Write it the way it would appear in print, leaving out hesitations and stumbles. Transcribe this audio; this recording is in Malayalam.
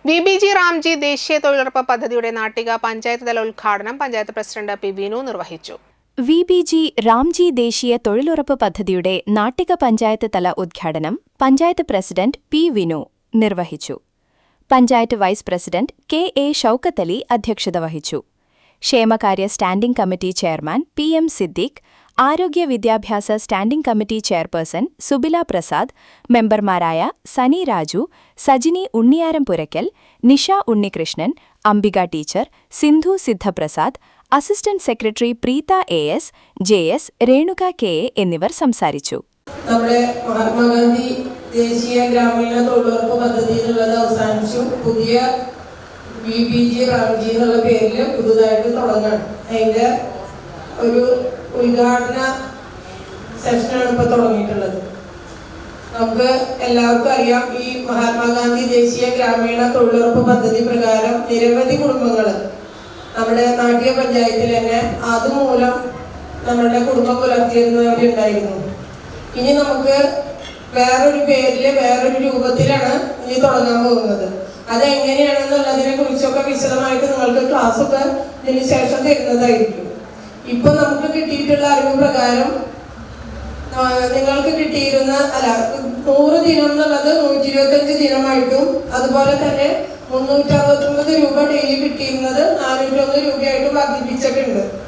VBG റാംജി ദേശീയ തൊഴിലുറപ്പ് പദ്ധതിയുടെ നാട്ടിക പഞ്ചായത്ത് തല ഉദ്ഘാടനം പഞ്ചായത്ത് പ്രസിഡന്റ് പി വിനു നിർവഹിച്ചു. VBG റാംജി ദേശീയ തൊഴിലുറപ്പ് പദ്ധതിയുടെ നാട്ടിക പഞ്ചായത്ത് തല ഉദ്ഘാടനം പഞ്ചായത്ത് പ്രസിഡന്റ് പി വിനു നിർവഹിച്ചു. Panchayat vice president KA Shoukath Ali അധ്യക്ഷത വഹിച്ചു. ക്ഷേമകാര്യ standing committee chairman PM Siddique, ആരോഗ്യ വിദ്യാഭ്യാസ standing committee chairperson Subila Prasad, മെമ്പർമാരായ Sani Raju, Sajini Unniyarampurakkal, Nisha Unnikrishnan, Ambika teacher, Sindhu Siddhaprasad, assistant secretary Preetha AS, JS, Renuka KA എന്നിവർ സംസാരിച്ചു. നമ്മുടെ മഹാത്മാഗാന്ധി ദേശീയ ഗ്രാമീണ തൊഴിലുറപ്പ് പദ്ധതിയിലുള്ളത് അവസാനിച്ചു. പുതിയ VBG റാംജി എന്നുള്ള പേരിൽ പുതുതായിട്ട് തുടങ്ങണം. അതിൻ്റെ ഒരു ഉദ്ഘാടന സെഷനാണ് ഇപ്പോൾ തുടങ്ങിയിട്ടുള്ളത്. നമുക്ക് എല്ലാവർക്കും അറിയാം, ഈ മഹാത്മാഗാന്ധി ദേശീയ ഗ്രാമീണ തൊഴിലുറപ്പ് പദ്ധതി പ്രകാരം നിരവധി കുടുംബങ്ങൾ നമ്മുടെ നാട്ടിക പഞ്ചായത്തിൽ തന്നെ അതുമൂലം നമ്മളുടെ കുടുംബം പുലർത്തിയിരുന്നവരുണ്ടായിരുന്നു. ഇനി നമുക്ക് വേറൊരു പേരിൽ വേറൊരു രൂപത്തിലാണ് ഇനി തുടങ്ങാൻ പോകുന്നത്. അതെങ്ങനെയാണെന്നുള്ളതിനെ കുറിച്ചൊക്കെ വിശദമായിട്ട് നിങ്ങൾക്ക് ക്ലാസ്സൊക്കെ ഇതിന് ശേഷം തരുന്നതായിരിക്കും. ഇപ്പൊ നമുക്ക് കിട്ടിയിട്ടുള്ള അറിവ് പ്രകാരം നിങ്ങൾക്ക് കിട്ടിയിരുന്ന 100 ദിനം എന്നുള്ളത് 125 ദിനമായിട്ടും, അതുപോലെ തന്നെ 369 രൂപ ഡെയിലി കിട്ടിയിരുന്നത് 401 രൂപയായിട്ടും വർദ്ധിപ്പിച്ചിട്ടുണ്ട്.